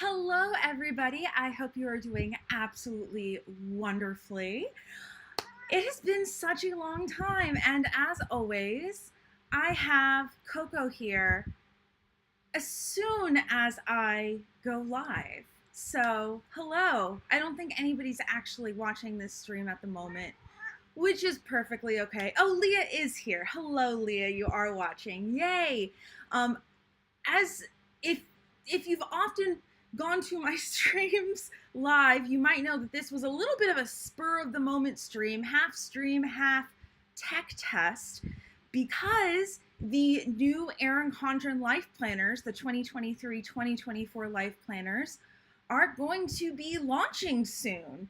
Hello, everybody. I hope you are doing absolutely wonderfully. It has been such a long time, and as always, I have Coco here as soon as I go live. So, hello. I don't think anybody's actually watching this stream at the moment, which is perfectly okay. Oh, Leah is here. Hello, Leah. You are watching. Yay. As if you've often gone to my streams live, you might know that this was a little bit of a spur of the moment stream, half tech test, because the new ERIN CONDREN Life Planners, the 2023-2024 Life Planners, are going to be launching soon.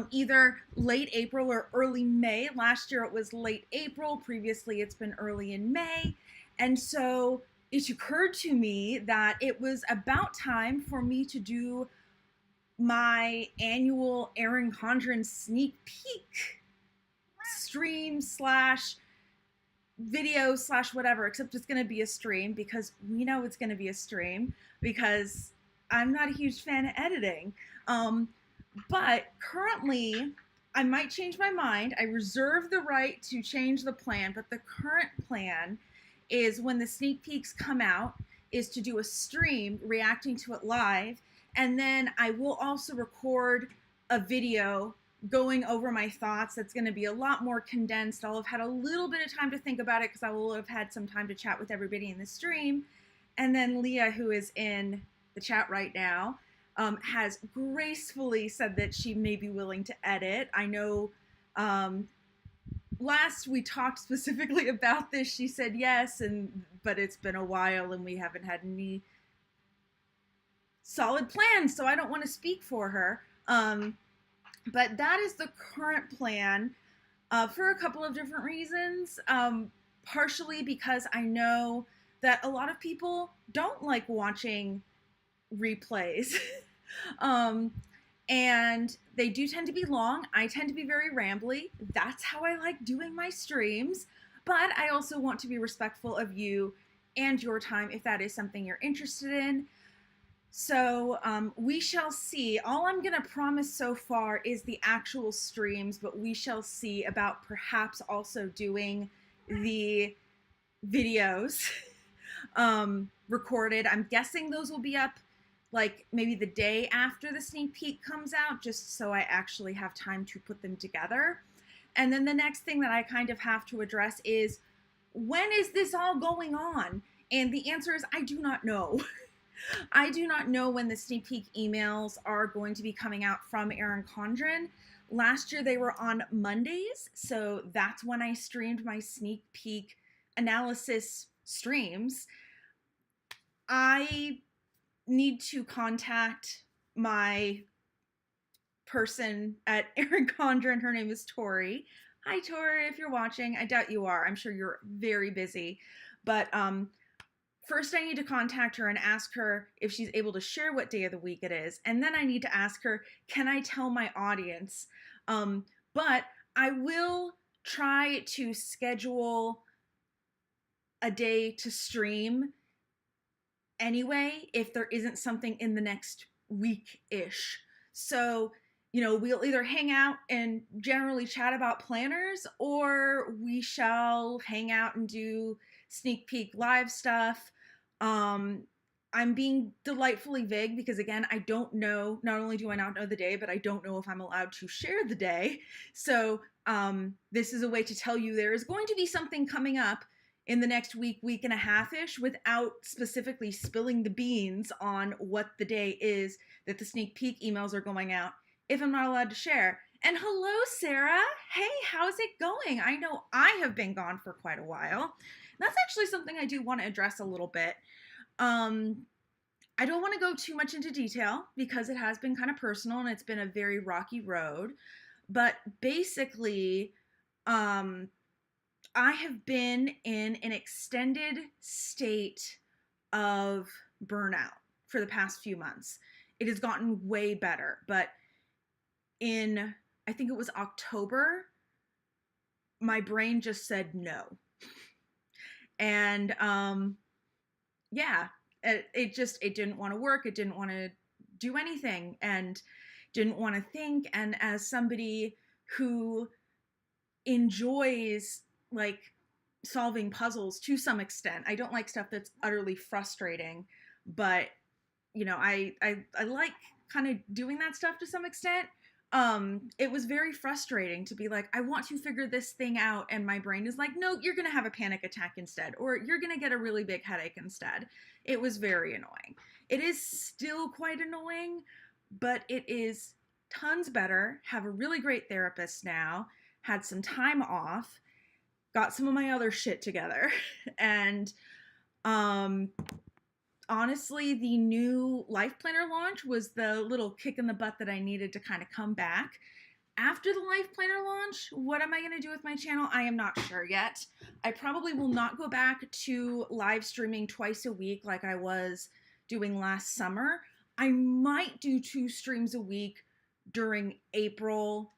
Either late April or early May. Last year it was late April. Previously it's been early in May. And so it occurred to me that it was about time for me to do my annual ERIN CONDREN sneak peek stream slash video slash whatever, except it's going to be a stream because we know it's going to be a stream because I'm not a huge fan of editing. But currently, I might change my mind. I reserve the right to change the plan, but the current plan is when the sneak peeks come out is to do a stream reacting to it live, and then I will also record a video going over my thoughts. That's going to be a lot more condensed. I'll have had a little bit of time to think about it because I will have had some time to chat with everybody in the stream. And then Leah, who is in the chat right now, has gracefully said that she may be willing to edit. I know last we talked specifically about this, she said yes, but it's been a while and we haven't had any solid plans, so I don't want to speak for her. But that is the current plan for a couple of different reasons. Partially because I know that a lot of people don't like watching replays. And they do tend to be long. I tend to be very rambly. That's how I like doing my streams. But I also want to be respectful of you and your time if that is something you're interested in. So we shall see. All I'm going to promise so far is the actual streams, but we shall see about perhaps also doing the videos recorded. I'm guessing those will be up like maybe the day after the sneak peek comes out, just so I actually have time to put them together. And then the next thing that I kind of have to address is, when is this all going on? And the answer is, I do not know. I do not know when the sneak peek emails are going to be coming out from ERIN CONDREN. Last year they were on Mondays, so that's when I streamed my sneak peek analysis streams. I need to contact my person at ERIN CONDREN. Her name is Tori. Hi, Tori, if you're watching. I doubt you are. I'm sure you're very busy. But first I need to contact her and ask her if she's able to share what day of the week it is. And then I need to ask her, can I tell my audience? But I will try to schedule a day to stream anyway, if there isn't something in the next week-ish. So, you know, we'll either hang out and generally chat about planners, or we shall hang out and do sneak peek live stuff. I'm being delightfully vague because, again, I don't know, not only do I not know the day, but I don't know if I'm allowed to share the day. So this is a way to tell you there is going to be something coming up in the next week and a half-ish, without specifically spilling the beans on what the day is that the sneak peek emails are going out, if I'm not allowed to share. And hello, Sarah. Hey, how's it going? I know I have been gone for quite a while. That's actually something I do want to address a little bit. I don't want to go too much into detail because it has been kind of personal and it's been a very rocky road. But basically, I have been in an extended state of burnout for the past few months. It has gotten way better, but in, I think it was October, my brain just said no. And yeah, it didn't want to work. It didn't want to do anything and didn't want to think. And as somebody who enjoys like solving puzzles to some extent, I don't like stuff that's utterly frustrating, but you know, I like kind of doing that stuff to some extent. It was very frustrating to be like, I want to figure this thing out, and my brain is like, no, you're gonna have a panic attack instead, or you're gonna get a really big headache instead. It was very annoying. It is still quite annoying, but it is tons better. Have a really great therapist now, had some time off, got some of my other shit together, and honestly, the new Life Planner launch was the little kick in the butt that I needed to kind of come back. After the Life Planner launch, what am I going to do with my channel? I am not sure yet. I probably will not go back to live streaming twice a week like I was doing last summer. I might do 2 streams a week during April.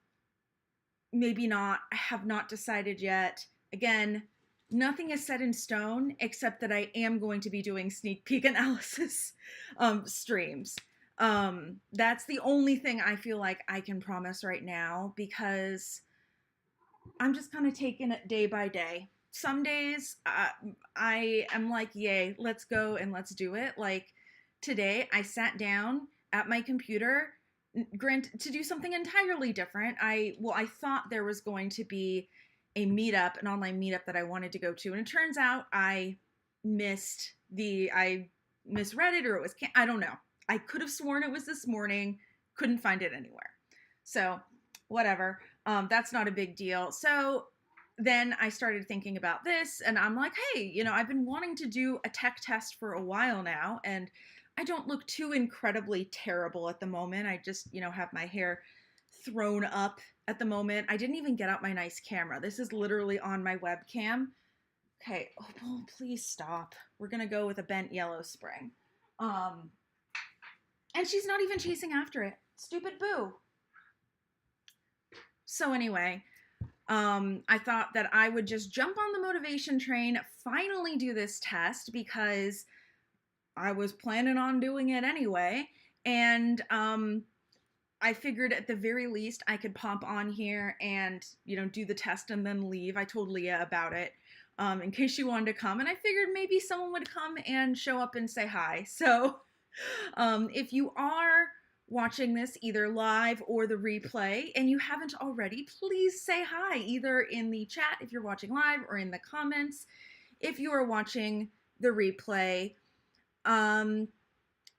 Maybe not. I have not decided yet. Again, nothing is set in stone except that I am going to be doing sneak peek analysis streams. That's the only thing I feel like I can promise right now, because I'm just kind of taking it day by day. Some days I am like, yay, let's go and let's do it. Like today I sat down at my computer to do something entirely different. I thought there was going to be a meetup, an online meetup that I wanted to go to, and it turns out I misread it, or it was, I don't know. I could have sworn it was this morning, couldn't find it anywhere. So whatever, that's not a big deal. So then I started thinking about this, and I'm like, hey, you know, I've been wanting to do a tech test for a while now, and I don't look too incredibly terrible at the moment. I just, you know, have my hair thrown up at the moment. I didn't even get out my nice camera. This is literally on my webcam. Okay, oh, please stop. We're gonna go with a bent yellow spring. And she's not even chasing after it. Stupid boo. So anyway, I thought that I would just jump on the motivation train, finally do this test, because I was planning on doing it anyway. And I figured at the very least I could pop on here and, you know, do the test and then leave. I told Leah about it in case she wanted to come, and I figured maybe someone would come and show up and say hi. So if you are watching this either live or the replay and you haven't already, please say hi, either in the chat if you're watching live or in the comments if you are watching the replay.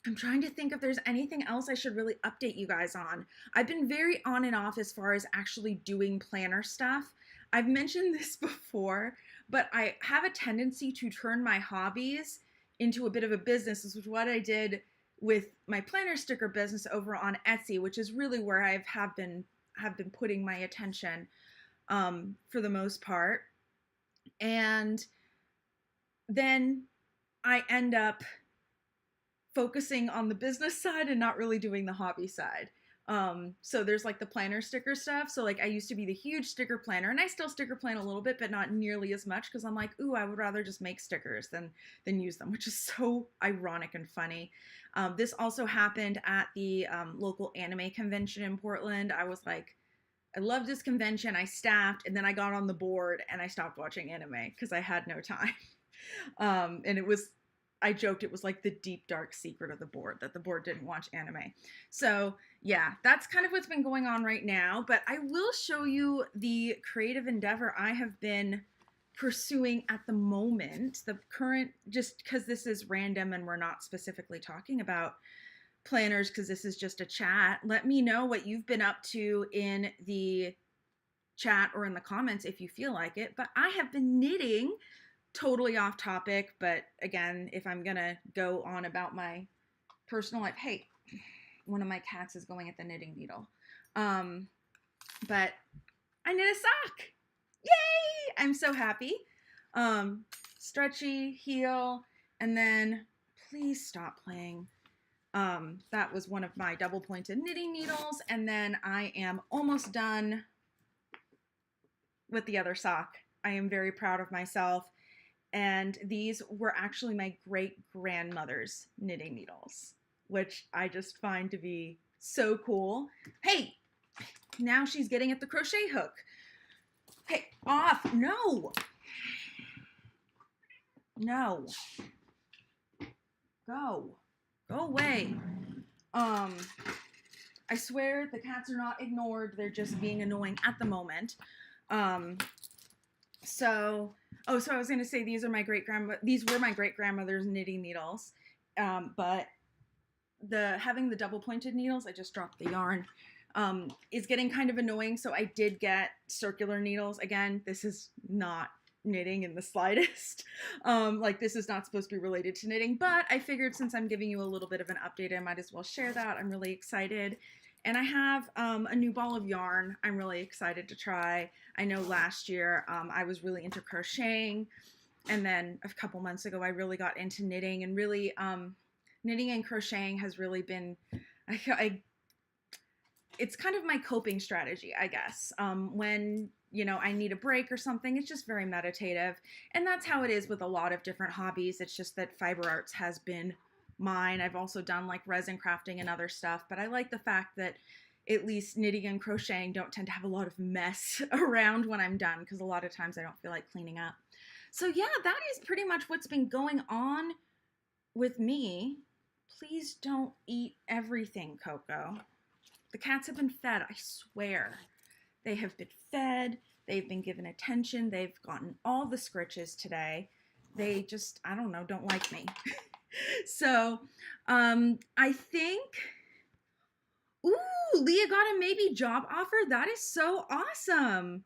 I'm trying to think if there's anything else I should really update you guys on. I've been very on and off as far as actually doing planner stuff. I've mentioned this before, but I have a tendency to turn my hobbies into a bit of a business. This is what I did with my planner sticker business over on Etsy, which is really where I have been putting my attention for the most part. And then I end up focusing on the business side and not really doing the hobby side. So there's like the planner sticker stuff. So like I used to be the huge sticker planner, and I still sticker plan a little bit, but not nearly as much, because I'm like, ooh, I would rather just make stickers than use them, which is so ironic and funny. This also happened at the local anime convention in Portland. I was like, I love this convention. I staffed, and then I got on the board and I stopped watching anime because I had no time. And it was, I joked, it was like the deep dark secret of the board, that the board didn't watch anime. So yeah, that's kind of what's been going on right now, but I will show you the creative endeavor I have been pursuing at the moment, the current, just because this is random and we're not specifically talking about planners because this is just a chat. Let me know what you've been up to in the chat or in the comments if you feel like it. But I have been knitting. Totally off topic, but again, if I'm gonna go on about my personal life, hey, one of my cats is going at the knitting needle. But I knit a sock. Yay! I'm so happy. Stretchy heel, and then please stop playing. That was one of my double pointed knitting needles, and then I am almost done with the other sock. I am very proud of myself. And these were actually my great grandmother's knitting needles, which I just find to be so cool. Hey, now she's getting at the crochet hook. Hey, off. No. No. Go. Go away. I swear the cats are not ignored. They're just being annoying at the moment. So I was going to say these were my great-grandmother's knitting needles. But having the double pointed needles, I just dropped the yarn, is getting kind of annoying. So I did get circular needles. Again, this is not knitting in the slightest. Like, this is not supposed to be related to knitting, but I figured since I'm giving you a little bit of an update, I might as well share that. I'm really excited. And I have a new ball of yarn I'm really excited to try. I know last year I was really into crocheting, and then a couple months ago I really got into knitting, and really knitting and crocheting has really been, it's kind of my coping strategy, I guess. When, you know, I need a break or something, it's just very meditative. And that's how it is with a lot of different hobbies. It's just that fiber arts has been mine. I've also done like resin crafting and other stuff, but I like the fact that at least knitting and crocheting don't tend to have a lot of mess around when I'm done, because a lot of times I don't feel like cleaning up. So yeah, that is pretty much what's been going on with me. Please don't eat everything, Coco. The cats have been fed, I swear. They have been fed, they've been given attention, they've gotten all the scritches today. They just, I don't know, don't like me. So, I think, ooh, Leah got a maybe job offer. That is so awesome.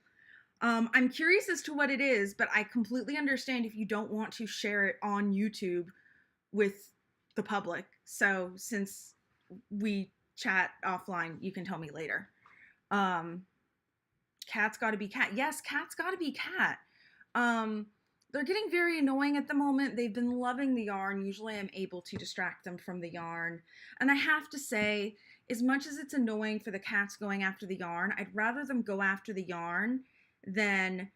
I'm curious as to what it is, but I completely understand if you don't want to share it on YouTube with the public. So since we chat offline, you can tell me later. Cat's gotta be cat. Yes, cat's gotta be cat. They're getting very annoying at the moment. They've been loving the yarn. Usually I'm able to distract them from the yarn. And I have to say, as much as it's annoying for the cats going after the yarn, I'd rather them go after the yarn than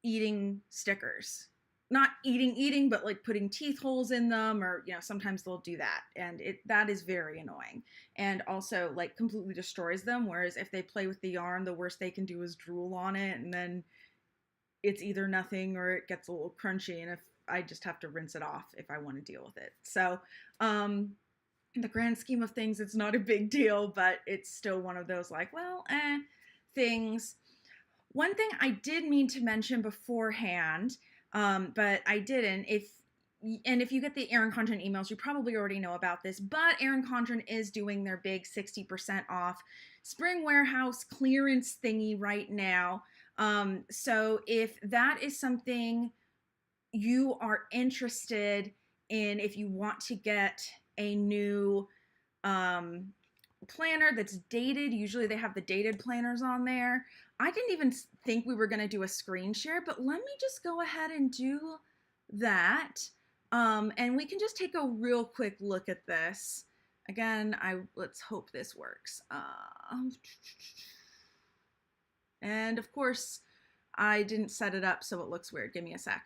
eating stickers. Not eating, but like putting teeth holes in them, or, you know, sometimes they'll do that. And that is very annoying. And also like completely destroys them. Whereas if they play with the yarn, the worst they can do is drool on it, and then it's either nothing or it gets a little crunchy, and if I just have to rinse it off if I want to deal with it. So in the grand scheme of things, it's not a big deal, but it's still one of those like, well, things. One thing I did mean to mention beforehand, but I didn't, if you get the ERIN Condren emails, you probably already know about this, but ERIN Condren is doing their big 60% off spring warehouse clearance thingy right now. So if that is something you are interested in, if you want to get a new planner that's dated, usually they have the dated planners on there. I didn't even think we were going to do a screen share, but let me just go ahead and do that. And we can just take a real quick look at this. Again, let's hope this works. And of course, I didn't set it up so it looks weird. Give me a sec.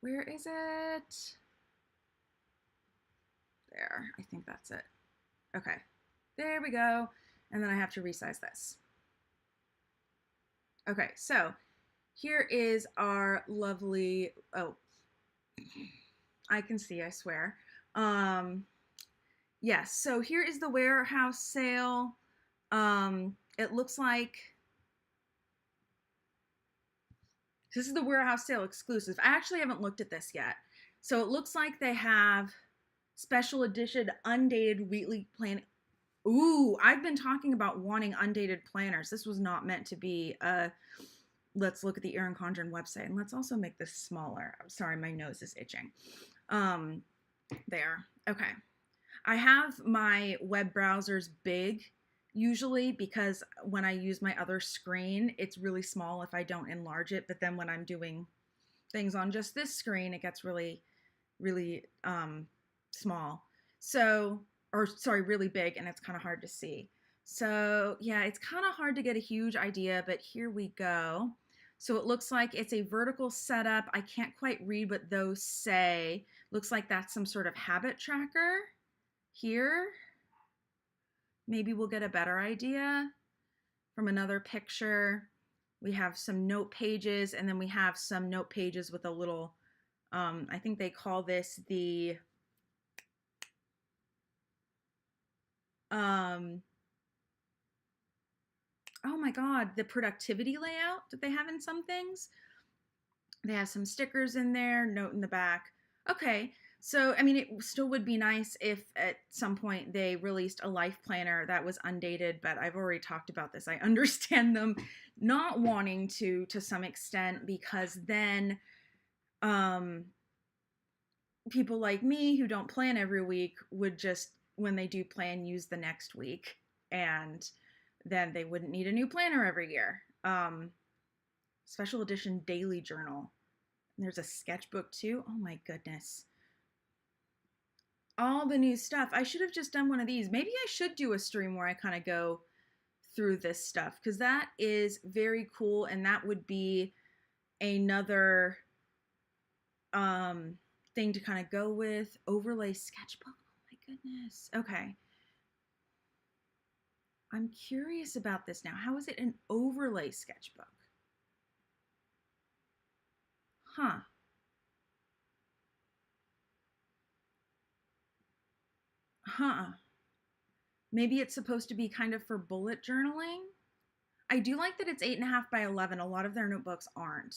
Where is it? There, I think that's it. Okay, there we go. And then I have to resize this. Okay, so here is our lovely, oh, I can see, I swear. Yes, so here is the warehouse sale. It looks like this is the warehouse sale exclusive. I actually haven't looked at this yet. So it looks like they have special edition undated weekly plan. Ooh, I've been talking about wanting undated planners. This was not meant to be let's look at the ERIN Condren website, and let's also make this smaller. I'm sorry, my nose is itching. There, okay. I have my web browsers big usually because when I use my other screen, it's really small if I don't enlarge it. But then when I'm doing things on just this screen, it gets really, really small. So, or sorry, really big, and it's kind of hard to see. So yeah, it's kind of hard to get a huge idea, but here we go. So it looks like it's a vertical setup. I can't quite read what those say. Looks like that's some sort of habit tracker here. Maybe we'll get a better idea from another picture. We have some note pages, and then we have some note pages with a little, I think they call this the, oh my God, the productivity layout that they have in some things. They have some stickers in there, note in the back. Okay, so I mean, it still would be nice if at some point they released a life planner that was undated, but I've already talked about this. I understand them not wanting to some extent, because then people like me who don't plan every week would just, when they do plan, use the next week, and then they wouldn't need a new planner every year. Special edition daily journal. And there's a sketchbook too. Oh my goodness. All the new stuff. I should have just done one of these. Maybe I should do a stream where I kind of go through this stuff, because that is very cool, and that would be another thing to kind of go with. Overlay sketchbook. Oh my goodness. Okay. I'm curious about this now. How is it an overlay sketchbook? Huh. Maybe it's supposed to be kind of for bullet journaling. I do like that it's 8.5 by 11. A lot of their notebooks aren't,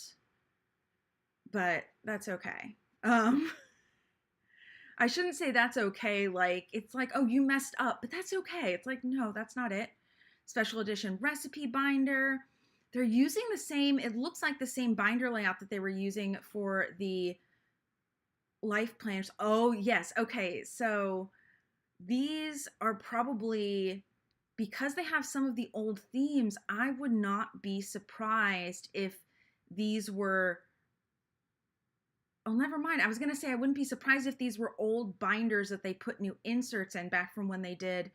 but that's okay. I shouldn't say that's okay. Like, it's like, oh, you messed up, but that's okay. It's like, no, that's not it. Special edition recipe binder. They're using the same, it looks like the same binder layout that they were using for the life planners. Oh, yes. Okay. So these are probably, because they have some of the old themes, I would not be surprised if these were, oh, never mind. I was going to say I wouldn't be surprised if these were old binders that they put new inserts in back from when they did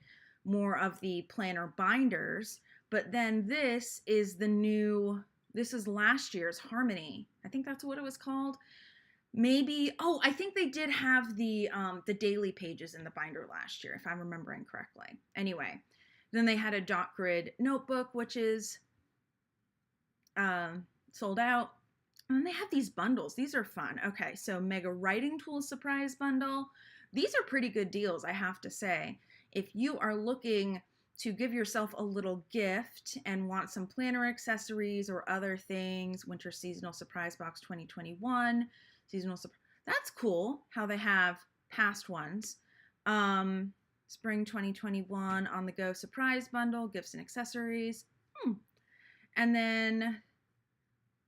more of the planner binders. But then this is the new, this is last year's Harmony. I think that's what it was called. Maybe, oh, I think they did have the daily pages in the binder last year, if I'm remembering correctly. Anyway, then they had a dot grid notebook, which is sold out. And they have these bundles. These are fun. Okay, so Mega Writing Tools Surprise Bundle. These are pretty good deals, I have to say. If you are looking to give yourself a little gift and want some planner accessories or other things, Winter Seasonal Surprise Box 2021, Seasonal Surprise, that's cool how they have past ones. Spring 2021 On the Go Surprise Bundle, Gifts and Accessories. And then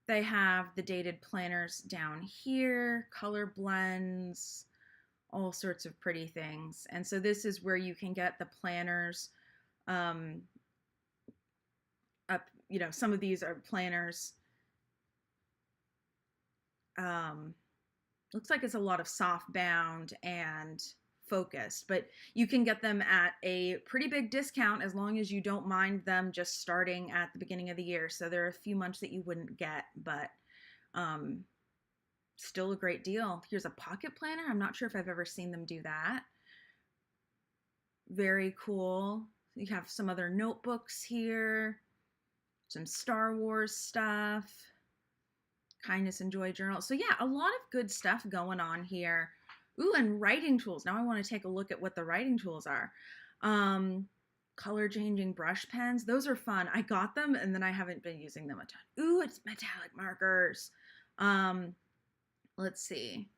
they have the dated planners down here, color blends, all sorts of pretty things. And so this is where you can get the planners up, you know, some of these are planners. Looks like it's a lot of soft bound and focused, but you can get them at a pretty big discount as long as you don't mind them just starting at the beginning of the year. So there are a few months that you wouldn't get, but still a great deal. Here's a pocket planner. I'm not sure if I've ever seen them do that. Very cool. You have some other notebooks here, some Star Wars stuff, Kindness and Joy Journal. So yeah, a lot of good stuff going on here. Ooh, and writing tools. Now I want to take a look at what the writing tools are. Color changing brush pens. Those are fun. I got them and then I haven't been using them a ton. Ooh, it's metallic markers. Let's see.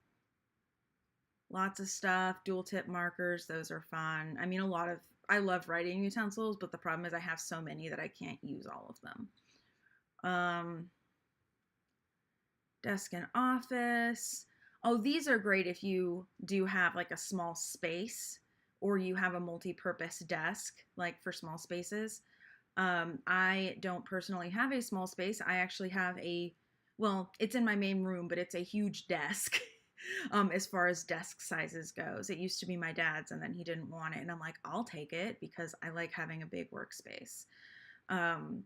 Lots of stuff. Dual tip markers. Those are fun. I mean, I love writing utensils, but the problem is I have so many that I can't use all of them. Desk and office. Oh, these are great if you do have like a small space or you have a multi-purpose desk, like for small spaces. I don't personally have a small space. I actually have well, it's in my main room, but it's a huge desk as far as desk sizes goes. It used to be my dad's and then he didn't want it. And I'm like, I'll take it because I like having a big workspace. Some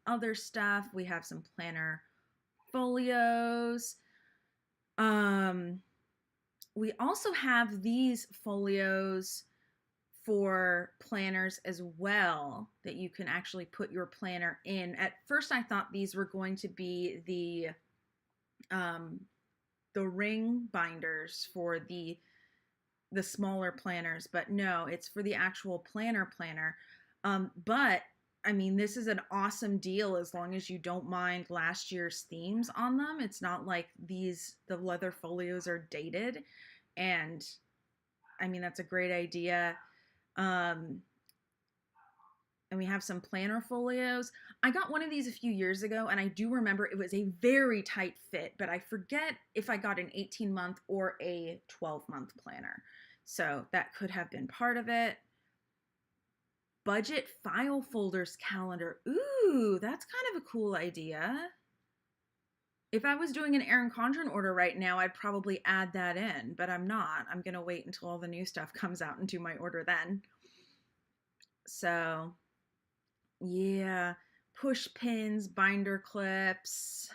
other stuff. We have some planner folios. We also have these folios for planners as well that you can actually put your planner in. At first I thought these were going to be the ring binders for the smaller planners, but no, it's for the actual planner. But I mean, this is an awesome deal as long as you don't mind last year's themes on them. It's not like the leather folios are dated, and I mean, that's a great idea. And we have some planner folios. I got one of these a few years ago, and I do remember it was a very tight fit, but I forget if I got an 18-month or a 12-month planner. So that could have been part of it. Budget file folders calendar. Ooh, that's kind of a cool idea. If I was doing an ERIN CONDREN order right now, I'd probably add that in, but I'm not. I'm going to wait until all the new stuff comes out and do my order then. So, yeah, push pins, binder clips,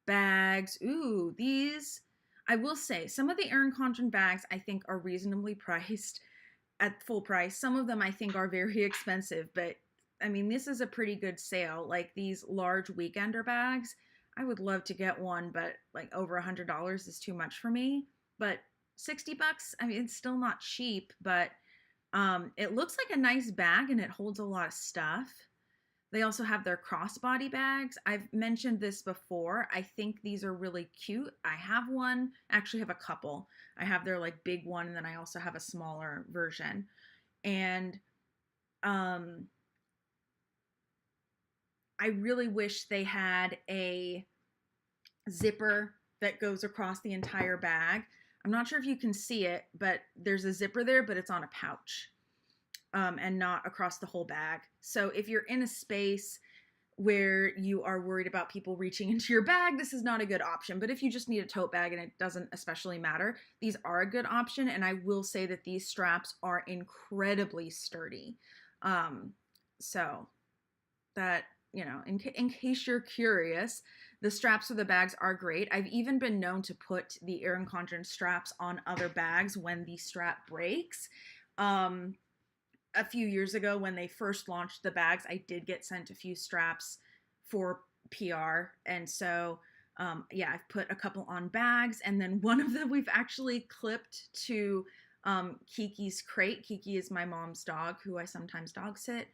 bags. Ooh, these, I will say, some of the ERIN CONDREN bags I think are reasonably priced at full price. Some of them I think are very expensive, but I mean, this is a pretty good sale. Like these large weekender bags, I would love to get one, but like over $100 is too much for me. But 60 bucks, I mean, it's still not cheap, but it looks like a nice bag and it holds a lot of stuff. They also have their crossbody bags. I've mentioned this before. I think these are really cute. I have one, actually have a couple. I have their like big one, and then I also have a smaller version. And I really wish they had a zipper that goes across the entire bag. I'm not sure if you can see it, but there's a zipper there, but it's on a pouch. And not across the whole bag. So if you're in a space where you are worried about people reaching into your bag, this is not a good option. But if you just need a tote bag and it doesn't especially matter, these are a good option. And I will say that these straps are incredibly sturdy. So that, you know, in case you're curious, the straps for the bags are great. I've even been known to put the ERIN CONDREN straps on other bags when the strap breaks. A few years ago when they first launched the bags, I did get sent a few straps for PR. And so, yeah, I've put a couple on bags, and then one of them we've actually clipped to Kiki's crate. Kiki is my mom's dog, who I sometimes dog sit.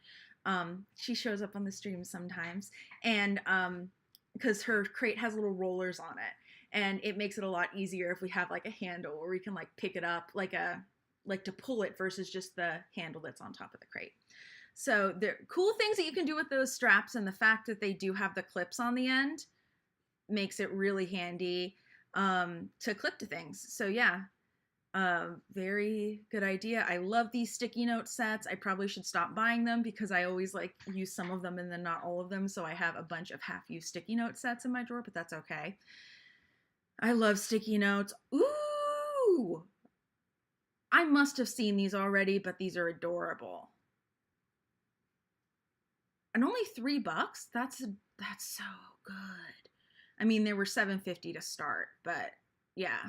She shows up on the stream sometimes, and because her crate has little rollers on it, and it makes it a lot easier if we have like a handle where we can like pick it up like to pull it versus just the handle that's on top of the crate. So there cool things that you can do with those straps, and the fact that they do have the clips on the end makes it really handy to clip to things. So yeah, very good idea. I love these sticky note sets. I probably should stop buying them because I always like use some of them and then not all of them. So I have a bunch of half-used sticky note sets in my drawer, but that's okay. I love sticky notes. Ooh! I must have seen these already, but these are adorable. And only $3? That's so good. I mean, they were $7.50 to start, but yeah.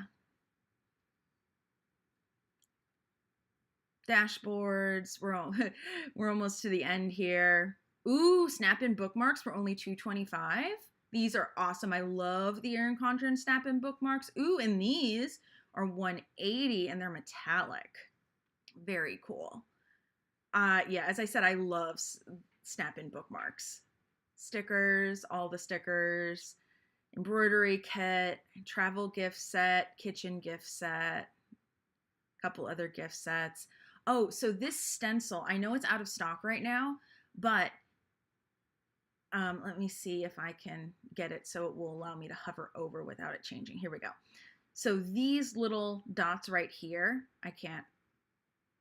Dashboards. We're almost to the end here. Ooh, snap-in bookmarks for only $2.25. These are awesome. I love the ERIN CONDREN snap-in bookmarks. Ooh, and these are $1.80 and they're metallic. Very cool. Yeah, as I said, I love snap-in bookmarks. Stickers, all the stickers, embroidery kit, travel gift set, kitchen gift set, a couple other gift sets. Oh, so this stencil, I know it's out of stock right now, but let me see if I can get it so it will allow me to hover over without it changing. Here we go. So these little dots right here, I can't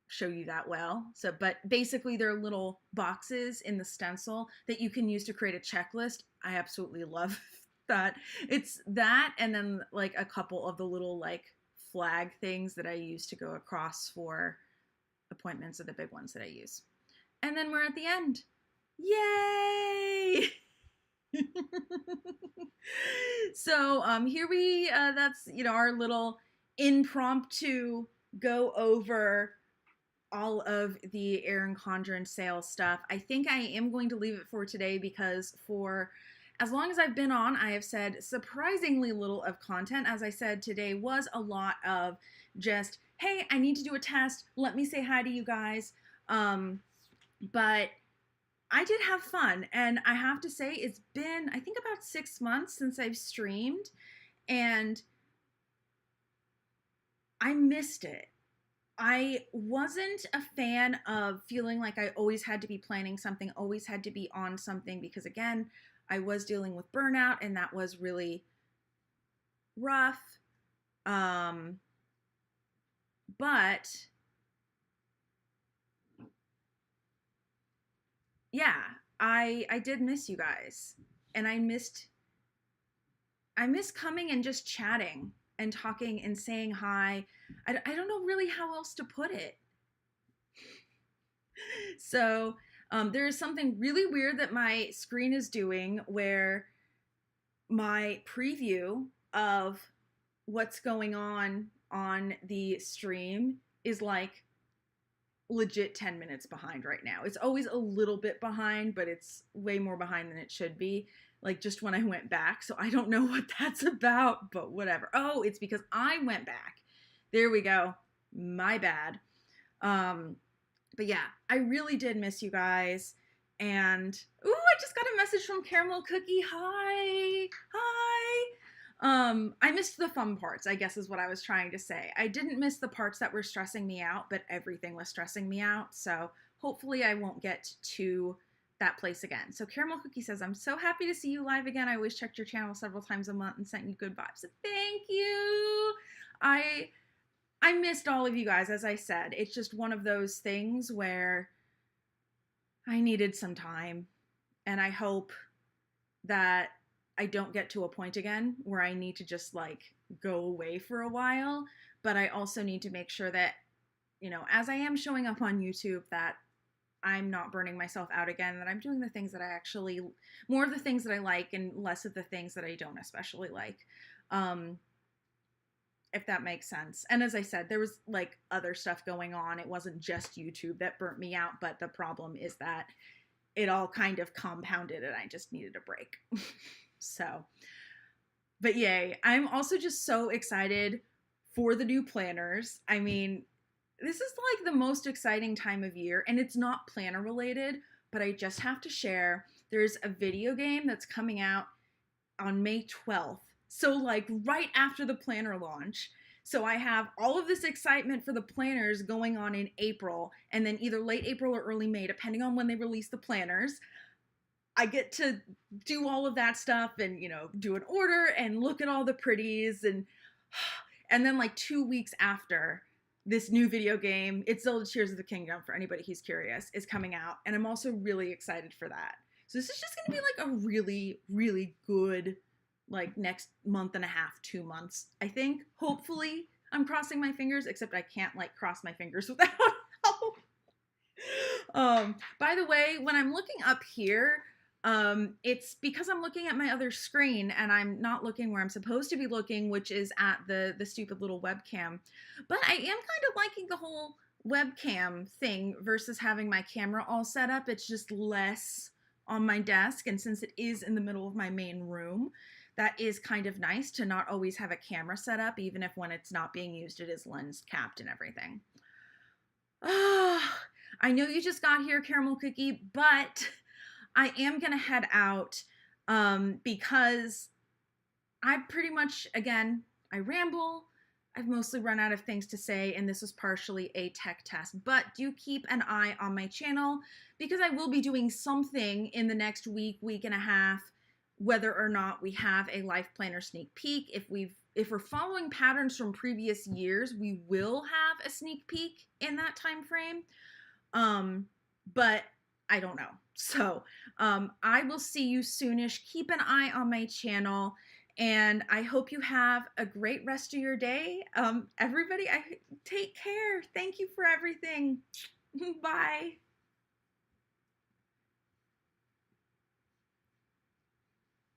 show you that well. So, but basically they're little boxes in the stencil that you can use to create a checklist. I absolutely love that. It's that, and then like a couple of the little like flag things that I use to go across for appointments are the big ones that I use. And then we're at the end. Yay! So here that's, our little impromptu go over all of the ERIN CONDREN sales stuff. I think I am going to leave it for today because for as long as I've been on, I have said surprisingly little of content. As I said, today was a lot of just, hey, I need to do a test. Let me say hi to you guys. But I did have fun, and I have to say it's been, I think, about 6 months since I've streamed, and I missed it. I wasn't a fan of feeling like I always had to be planning something, always had to be on something, because again, I was dealing with burnout, and that was really rough. But yeah, I did miss you guys, and I missed coming and just chatting and talking and saying hi. I don't know really how else to put it. So there is something really weird that my screen is doing, where my preview of what's going on the stream is like legit 10 minutes behind right now. It's always a little bit behind, but it's way more behind than it should be, like just when I went back. So I don't know what that's about, but whatever. Oh, it's because I went back. There we go. My bad. But yeah, I really did miss you guys. And ooh, I just got a message from 𝗀𝘀𝗵𝗘𝗥. Hi. I missed the fun parts, I guess is what I was trying to say. I didn't miss the parts that were stressing me out, but everything was stressing me out. So hopefully I won't get to that place again. So 𝗀𝘀𝗵𝗘𝗥 says, I'm so happy to see you live again. I always checked your channel several times a month and sent you good vibes. So thank you. I missed all of you guys, as I said. It's just one of those things where I needed some time, and I hope that I don't get to a point again where I need to just like go away for a while. But I also need to make sure that, as I am showing up on YouTube, that I'm not burning myself out again, that I'm doing the things that I actually, more of the things that I like and less of the things that I don't especially like. If that makes sense. And as I said, there was like other stuff going on. It wasn't just YouTube that burnt me out, but the problem is that it all kind of compounded and I just needed a break. So, but yay. I'm also just so excited for the new planners. I mean, this is like the most exciting time of year, and it's not planner related, but I just have to share, there's a video game that's coming out on May 12th. So like right after the planner launch. So I have all of this excitement for the planners going on in April, and then either late April or early May, depending on when they release the planners. I get to do all of that stuff and, do an order and look at all the pretties, and then like 2 weeks after, this new video game, it's 𝗀𝘗𝘁 of the Kingdom, for anybody who's curious, is coming out, and I'm also really excited for that. So this is just gonna be like a really, really good, like next month and a half, 2 months, I think. Hopefully, I'm crossing my fingers, except I can't like cross my fingers without help. By the way, when I'm looking up here, it's because I'm looking at my other screen and I'm not looking where I'm supposed to be looking, which is at the stupid little webcam. But I am kind of liking the whole webcam thing versus having my camera all set up. It's just less on my desk, and since it is in the middle of my main room, that is kind of nice to not always have a camera set up, even if when it's not being used, it is lens capped and everything. I know you just got here, 𝗀𝘀𝗵𝗘𝗥, but I am going to head out because I pretty much, again, I ramble. I've mostly run out of things to say, and this was partially a tech test, but do keep an eye on my channel because I will be doing something in the next week, week and a half, whether or not we have a life planner sneak peek. If we're following patterns from previous years, we will have a sneak peek in that time frame. But I don't know. So I will see you soonish. Keep an eye on my channel, and I hope you have a great rest of your day. Everybody, take care. Thank you for everything. Bye.